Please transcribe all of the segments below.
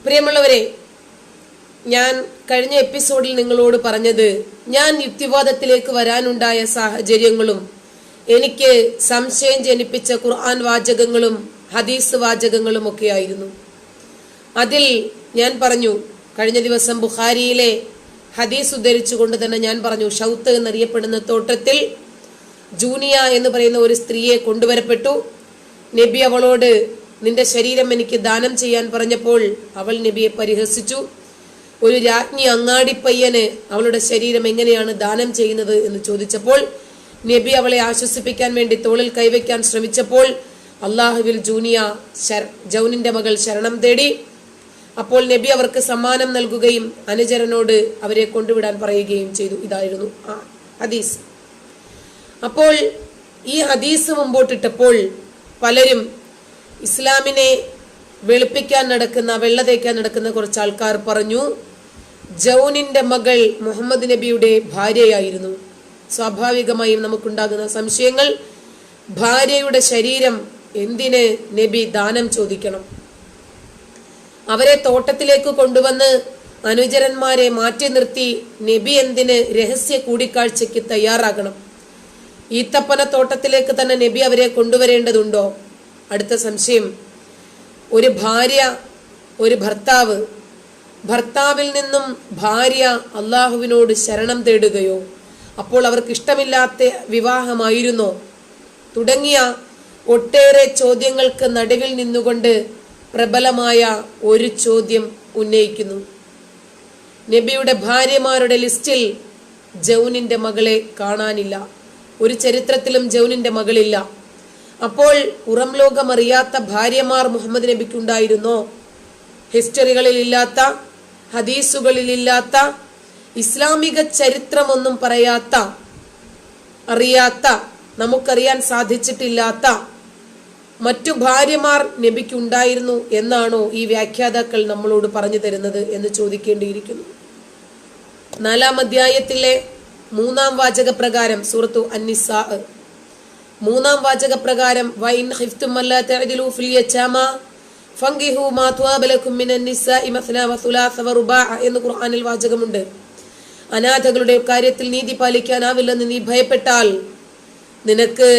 പ്രിയമുള്ളവരെ, ഞാൻ കഴിഞ്ഞ എപ്പിസോഡിൽ നിങ്ങളോട് പറഞ്ഞത് ഞാൻ യുക്തിവാദത്തിലേക്ക് വരാനുണ്ടായ സാഹചര്യങ്ങളും എനിക്ക് സംശയം ജനിപ്പിച്ച ഖുർആൻ വാചകങ്ങളും ഹദീസ് വാചകങ്ങളും ഒക്കെ ആയിരുന്നു. അതിൽ ഞാൻ പറഞ്ഞു, കഴിഞ്ഞ ദിവസം ബുഖാരിയിലെ ഹദീസ് ഉദ്ധരിച്ചുകൊണ്ട് തന്നെ ഞാൻ പറഞ്ഞു, ഷൗത്ത് എന്നറിയപ്പെടുന്ന തോട്ടത്തിൽ ജൂനിയ എന്ന് പറയുന്ന ഒരു സ്ത്രീയെ കൊണ്ടുവരപ്പെട്ടു. നബി അവളോട് നിന്റെ ശരീരം എനിക്ക് ദാനം ചെയ്യാൻ പറഞ്ഞപ്പോൾ അവൾ നബിയെ പരിഹസിച്ചു. ഒരു രാജ്ഞി അങ്ങാടിപ്പയ്യന് അവളുടെ ശരീരം എങ്ങനെയാണ് ദാനം ചെയ്യുന്നത് എന്ന് ചോദിച്ചപ്പോൾ നബി അവളെ ആശ്വസിപ്പിക്കാൻ വേണ്ടി തോളിൽ കൈവയ്ക്കാൻ ശ്രമിച്ചപ്പോൾ അള്ളാഹുവിൽ ജൗനിന്റെ മകൾ ശരണം തേടി. അപ്പോൾ നബി അവർക്ക് സമ്മാനം നൽകുകയും അനുചരനോട് അവരെ കൊണ്ടുവിടാൻ പറയുകയും ചെയ്തു. ഇതായിരുന്നു ആ ഹദീസ്. അപ്പോൾ ഈ ഹദീസ് മുമ്പോട്ടിട്ടപ്പോൾ പലരും ഇസ്ലാമിനെ വെളുപ്പിക്കാൻ നടക്കുന്ന, വെള്ളതേക്കാൻ നടക്കുന്ന കുറച്ച് ആൾക്കാർ പറഞ്ഞു, ജൗനിന്റെ മകൾ മുഹമ്മദ് നബിയുടെ ഭാര്യയായിരുന്നു. സ്വാഭാവികമായും നമുക്കുണ്ടാകുന്ന സംശയങ്ങൾ, ഭാര്യയുടെ ശരീരം എന്തിന് നബി ദാനം ചോദിക്കണം? അവരെ തോട്ടത്തിലേക്ക് കൊണ്ടുവന്ന് അനുചരന്മാരെ മാറ്റി നിർത്തി നബി എന്തിന് രഹസ്യ കൂടിക്കാഴ്ചയ്ക്ക് തയ്യാറാകണം? ഈത്തപ്പന തോട്ടത്തിലേക്ക് തന്നെ നബി അവരെ കൊണ്ടുവരേണ്ടതുണ്ടോ? അടുത്ത സംശയം, ഒരു ഭാര്യ, ഒരു ഭർത്താവ്, ഭർത്താവിൽ നിന്നും ഭാര്യ അള്ളാഹുവിനോട് ശരണം തേടുകയോ, അപ്പോൾ അവർക്ക് ഇഷ്ടമില്ലാത്ത വിവാഹമായിരുന്നോ? തുടങ്ങിയ ഒട്ടേറെ ചോദ്യങ്ങൾക്ക് നടുവിൽ നിന്നുകൊണ്ട് പ്രബലമായ ഒരു ചോദ്യം ഉന്നയിക്കുന്നു. നബിയുടെ ഭാര്യമാരുടെ ലിസ്റ്റിൽ ജൗനിന്റെ മകളെ കാണാനില്ല. ഒരു ചരിത്രത്തിലും ജൗനിന്റെ മകളില്ല. അപ്പോൾ പുറം ലോകം അറിയാത്ത ഭാര്യമാർ മുഹമ്മദ് നബിക്കുണ്ടായിരുന്നോ? ഹിസ്റ്ററികളിൽ ഇല്ലാത്ത, ഹദീസുകളിൽ ഇല്ലാത്ത, ഇസ്ലാമിക ചരിത്രമൊന്നും പറയാത്ത, അറിയാത്ത, നമുക്കറിയാൻ സാധിച്ചിട്ടില്ലാത്ത മറ്റു ഭാര്യമാർ നബിക്കുണ്ടായിരുന്നു എന്നാണോ ഈ വ്യാഖ്യാതാക്കൾ നമ്മളോട് പറഞ്ഞു തരുന്നത് എന്ന് ചോദിക്കേണ്ടിയിരിക്കുന്നു. 4-ാം അധ്യായത്തിലെ 3-ാം വാചകപ്രകാരം, സൂറത്തു അന്നിസാ 3-ാം വാചകപ്രകാരം വൈൻ ഖിഫ്തും അല്ലാ തഅദിലു ഫിൽ യതാമ ഫൻകിഹു മാ ത്വാബ ലക്കും മിനൻ നിസാഇ മസ്നാ വസുലാസ വറുബാഅ എന്ന് ഖുർആനിൽ വാചകമുണ്ട്. അനാഥകളുടെ കാര്യത്തിൽ നീതി പാലിക്കാനാവില്ലെന്ന് നീ ഭയപ്പെട്ടാൽ നിനക്ക്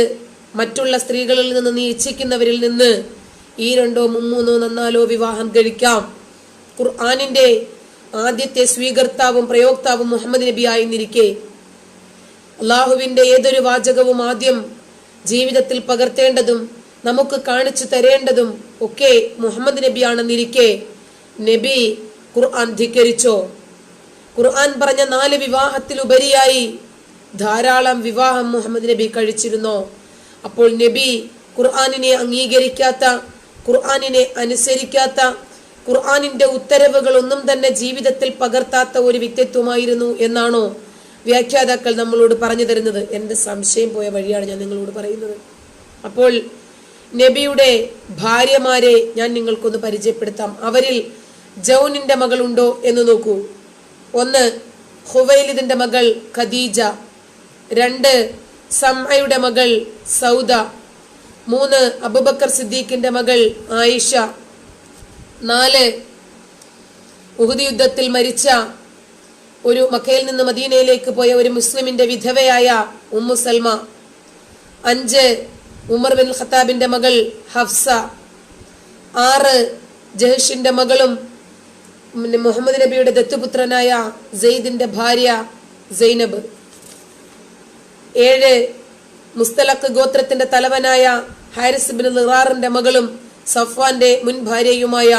മറ്റുള്ള സ്ത്രീകളിൽ നിന്ന് നീ ഇച്ഛിക്കുന്നവരിൽ നിന്ന് 2 3 4 വിവാഹം കഴിക്കാം. ഖുർആനിന്റെ ആദ്യത്തെ സ്വീകർത്താവും പ്രയോക്താവും മുഹമ്മദ് നബി ആയിരുന്നിരിക്കെ, അള്ളാഹുവിന്റെ ഏതൊരു വാചകവും ആദ്യം ജീവിതത്തിൽ പകർത്തേണ്ടതും നമുക്ക് കാണിച്ചു തരേണ്ടതും ഒക്കെ മുഹമ്മദ് നബിയാണെന്നിരിക്കെ നബി ഖുർആൻ ധിക്കരിച്ചോ? ഖുർആൻ പറഞ്ഞ 4 വിവാഹത്തിലുപരിയായി ധാരാളം വിവാഹം മുഹമ്മദ് നബി കഴിച്ചിരുന്നോ? അപ്പോൾ നബി ഖുർആനിനെ അംഗീകരിക്കാത്ത, ഖുർആനിനെ അനുസരിക്കാത്ത, ഖുർആനിന്റെ ഉത്തരവുകൾ ഒന്നും തന്നെ ജീവിതത്തിൽ പകർത്താത്ത ഒരു വ്യക്തിത്വമായിരുന്നു എന്നാണോ വ്യാഖ്യാതാക്കൾ നമ്മളോട് പറഞ്ഞു തരുന്നത്? എൻ്റെ സംശയം പോയ വഴിയാണ് ഞാൻ നിങ്ങളോട് പറയുന്നത്. അപ്പോൾ നബിയുടെ ഭാര്യമാരെ ഞാൻ നിങ്ങൾക്കൊന്ന് പരിചയപ്പെടുത്താം. അവരിൽ ജൗനിന്റെ മകളുണ്ടോ എന്ന് നോക്കൂ. 1 ഖുവൈലിദിന്റെ മകൾ ഖദീജ, 2 സംഅയുടെ മകൾ സൗദ, 3 അബൂബക്കർ സിദ്ദീഖിന്റെ മകൾ ആയിഷ, 4 ഉഹുദ് യുദ്ധത്തിൽ മരിച്ച ഒരു മക്കയിൽ നിന്ന് മദീനയിലേക്ക് പോയ ഒരു മുസ്ലിമിന്റെ വിധവയായ ഉമ്മു സൽമ, 5 ഉമർ ബിൻ ഖത്താബിന്റെ മകൾ ഹഫ്സ, 6 ജഹ്ഷിന്റെ മകളും മുഹമ്മദ് നബിയുടെ ദത്തുപുത്രനായ സെയ്ദിന്റെ ഭാര്യ സൈനബ്, 7 മുസ്തലഖ് ഗോത്രത്തിന്റെ തലവനായ ഹാരിസ് ബിൻ ളിറാറിന്റെ മകളും സഫ്വാന്റെ മുൻ ഭാര്യയുമായ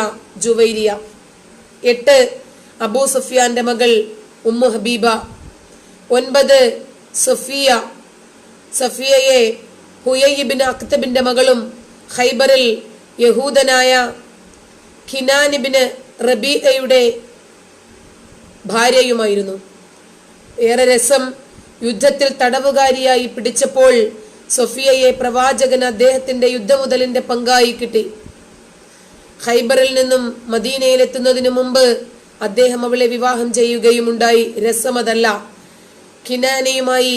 ജുവൈരിയ, 8 അബൂ സുഫിയാന്റെ മകൾ ഉമ്മു ഹബീബ, 9 സഫിയയെ ഹുയയ് ബിൻ അഖ്തബിന്റെ മകളും ഖൈബറിൽ യഹൂദനായ ഖിനാൻ ബിൻ റബീഅയുടെ ഭാര്യയുമായിരുന്നു. ഏറെ രസം, യുദ്ധത്തിൽ തടവുകാരിയായി പിടിച്ചപ്പോൾ സഫിയയെ പ്രവാചകൻ അദ്ദേഹത്തിന്റെ യുദ്ധമുതലിന്റെ പങ്കായി കിട്ടി. ഖൈബറിൽ നിന്നും മദീനയിലെത്തുന്നതിനു മുമ്പ് അദ്ദേഹം അവളെ വിവാഹം ചെയ്യുകയുമുണ്ടായി. രസമതല്ല, ഖിനാനയുമായി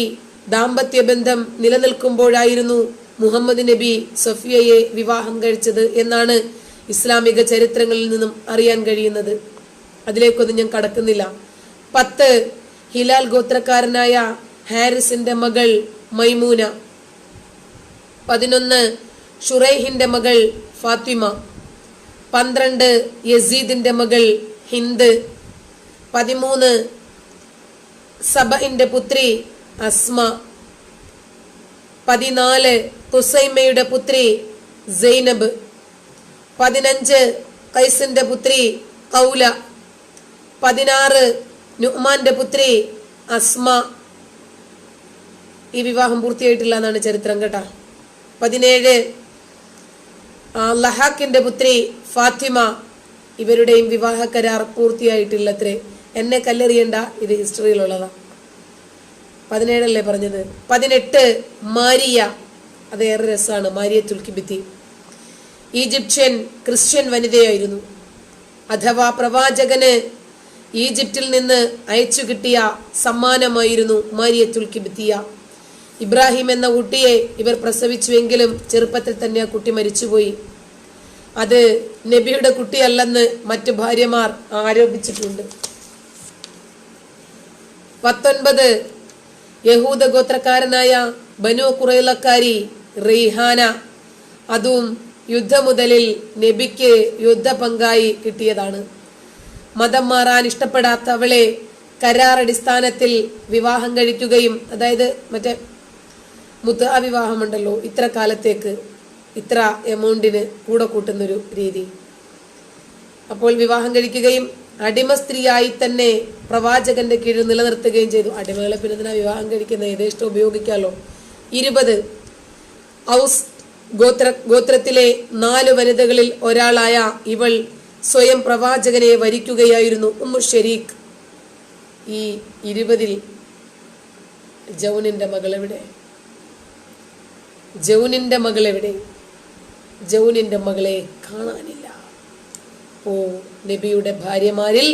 ദാമ്പത്യ ബന്ധം നിലനിൽക്കുമ്പോഴായിരുന്നു മുഹമ്മദ് നബി സഫിയയെ വിവാഹം കഴിച്ചത് എന്നാണ് ഇസ്ലാമിക ചരിത്രങ്ങളിൽ നിന്നും അറിയാൻ കഴിയുന്നത്. അതിലേക്കൊന്നും ഞാൻ കടക്കുന്നില്ല. 10 ഹിലാൽ ഗോത്രക്കാരനായ ഹാരിസിന്റെ മകൾ മൈമൂന. 11 ഷുറൈഹിന്റെ മകൾ ഫാത്തിമ. 12 യസീദിന്റെ മകൾ ഹിന്ദ്. 13 സബഇന്റെ പുത്രി അസ്മ. 14 ഖുസൈമയുടെ പുത്രി സൈനബ്. 15 ഖൈസിന്റെ പുത്രി ഖൗല. 16 നുഅ്മാന്റെ പുത്രി അസ്മ. ഈ വിവാഹം പൂർത്തിയായിട്ടില്ല എന്നാണ് ചരിത്രം കേട്ടാ. 17 ലഹാക്കിന്റെ പുത്രി ഫാത്തിമ. ഇവരുടെയും വിവാഹ കരാർ പൂർത്തിയായിട്ടില്ലത്രേ. എന്നെ കല്ലെറിയണ്ട, ഇത് ഹിസ്റ്ററിയിലുള്ളതാ. 17 പറഞ്ഞത്. 18 മാരിയ. അത് ഏറെ രസമാണ്. മാരിയത്തുൽ കിബിത്തി ഈജിപ്ഷ്യൻ ക്രിസ്ത്യൻ വനിതയായിരുന്നു. അഥവാ പ്രവാചകന് ഈജിപ്തിൽ നിന്ന് അയച്ചു കിട്ടിയ സമ്മാനമായിരുന്നു മാരിയത്തുൽ കിബിത്തിയ. ഇബ്രാഹിം എന്ന കുട്ടിയെ ഇവർ പ്രസവിച്ചുവെങ്കിലും ചെറുപ്പത്തിൽ തന്നെ ആ കുട്ടി മരിച്ചുപോയി. അത് നബിയുടെ കുട്ടിയല്ലെന്ന് മറ്റു ഭാര്യമാർ ആരോപിച്ചിട്ടുണ്ട്. 19 യഹൂദ ഗോത്രക്കാരനായ ബനു ഖുറൈളക്കാരി റീഹാന. അതും യുദ്ധമുതലിൽ നബിക്ക് യുദ്ധ പങ്കായി കിട്ടിയതാണ്. മതം മാറാൻ ഇഷ്ടപ്പെടാത്ത അവളെ കരാറടിസ്ഥാനത്തിൽ വിവാഹം കഴിക്കുകയും, അതായത് മറ്റേ മുത്അ വിവാഹമുണ്ടല്ലോ, ഇത്ര കാലത്തേക്ക് ഇത്ര എമൗണ്ടിന് കൂടെ കൂട്ടുന്നൊരു രീതി. അപ്പോൾ വിവാഹം കഴിക്കുകയും അടിമ സ്ത്രീയായി തന്നെ പ്രവാചകന്റെ കീഴിൽ നിലനിർത്തുകയും ചെയ്തു. അടിമകളെ പിന്നെ ഇതിനാ വിവാഹം കഴിക്കുന്ന യഥേഷ്ടം ഉപയോഗിക്കാമല്ലോ. 20 ഔസ് ഗോത്രത്തിലെ 4 വനിതകളിൽ ഒരാളായ ഇവൾ സ്വയം പ്രവാചകനെ വരിക്കുകയായിരുന്നു. ഉമ്മു ഷരീഖ്. ഈ 20 ജൗനിന്റെ മകൾ എവിടെ? ജൗനിന്റെ മകൾ എവിടെ? ജൗനിന്റെ മകളെ കാണാനില്ല. ഓ, നബിയുടെ ഭാര്യമാരിൽ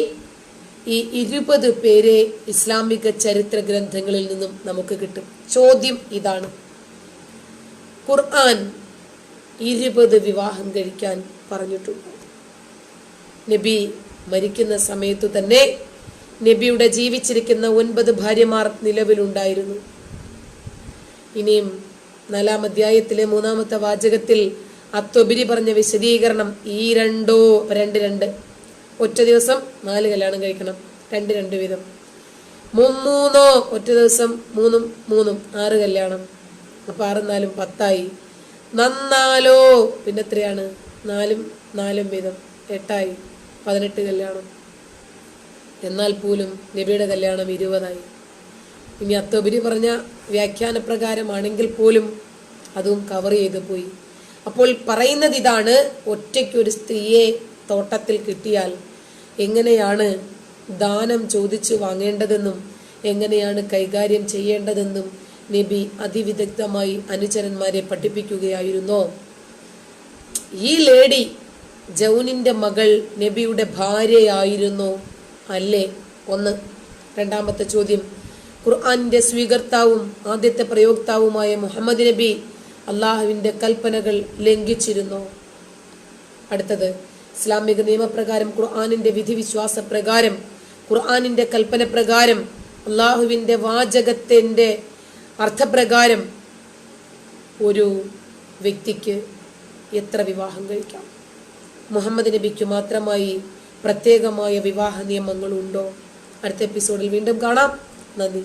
ഈ 20 പേരെ ഇസ്ലാമിക ചരിത്ര ഗ്രന്ഥങ്ങളിൽ നിന്നും നമുക്ക് കിട്ടും. ചോദ്യം ഇതാണ്, ഖുർആൻ 20 വിവാഹം കഴിക്കാൻ പറഞ്ഞിട്ടുണ്ട്. നബി മരിക്കുന്ന സമയത്തു തന്നെ നബിയുടെ ജീവിച്ചിരിക്കുന്ന 9 ഭാര്യമാർ നിലവിലുണ്ടായിരുന്നു. ഇനിയും 4-ാം അധ്യായത്തിലെ 3-ാമത്തെ വാചകത്തിൽ അത്തൊബിരി പറഞ്ഞ വിശദീകരണം ഈ 2 ഒറ്റ ദിവസം 4 കല്യാണം കഴിക്കണം, 2 വീതം. 3 ഒറ്റ ദിവസം 3 6 കല്യാണം. അപ്പൊ 6 4 10ആയി. നന്നാലോ പിന്നെ എത്രയാണ്? 4 വീതം 8ആയി, 18 കല്യാണം. എന്നാൽ പോലും നബിയുടെ കല്യാണം 20ആയി. ഇനി അത്തൊബിരി പറഞ്ഞ വ്യാഖ്യാന പ്രകാരമാണെങ്കിൽ പോലും അതും കവർ ചെയ്ത് പോയി. അപ്പോൾ പറയുന്നത് ഇതാണ്, ഒറ്റയ്ക്കൊരു സ്ത്രീയെ തോട്ടത്തിൽ കിട്ടിയാൽ എങ്ങനെയാണ് ദാനം ചോദിച്ചു വാങ്ങേണ്ടതെന്നും എങ്ങനെയാണ് കൈകാര്യം ചെയ്യേണ്ടതെന്നും നബി അതിവിദഗ്ധമായി അനുചരന്മാരെ പഠിപ്പിക്കുകയായിരുന്നോ? ഈ ലേഡി ജൗനിന്റെ മകൾ നബിയുടെ ഭാര്യയായിരുന്നോ? അല്ലേ? 1. രണ്ടാമത്തെ ചോദ്യം, ഖുർആന്റെ സ്വീകർത്താവും ആദ്യത്തെ പ്രയോക്താവുമായ മുഹമ്മദ് നബി അള്ളാഹുവിന്റെ കൽപ്പനകൾ ലംഘിച്ചിരുന്നോ? അടുത്തത്, ഇസ്ലാമിക നിയമപ്രകാരം ഖുർആനിന്റെ വിധിവിശ്വാസ പ്രകാരം ഖുർആനിന്റെ കൽപ്പന പ്രകാരം അള്ളാഹുവിന്റെ വാചകത്തിന്റെ അർത്ഥപ്രകാരം ഒരു വ്യക്തിക്ക് എത്ര വിവാഹം കഴിക്കാം? മുഹമ്മദ് നബിക്ക് മാത്രമായി പ്രത്യേകമായ വിവാഹ നിയമങ്ങളുണ്ടോ? അടുത്ത എപ്പിസോഡിൽ വീണ്ടും കാണാം. നന്ദി.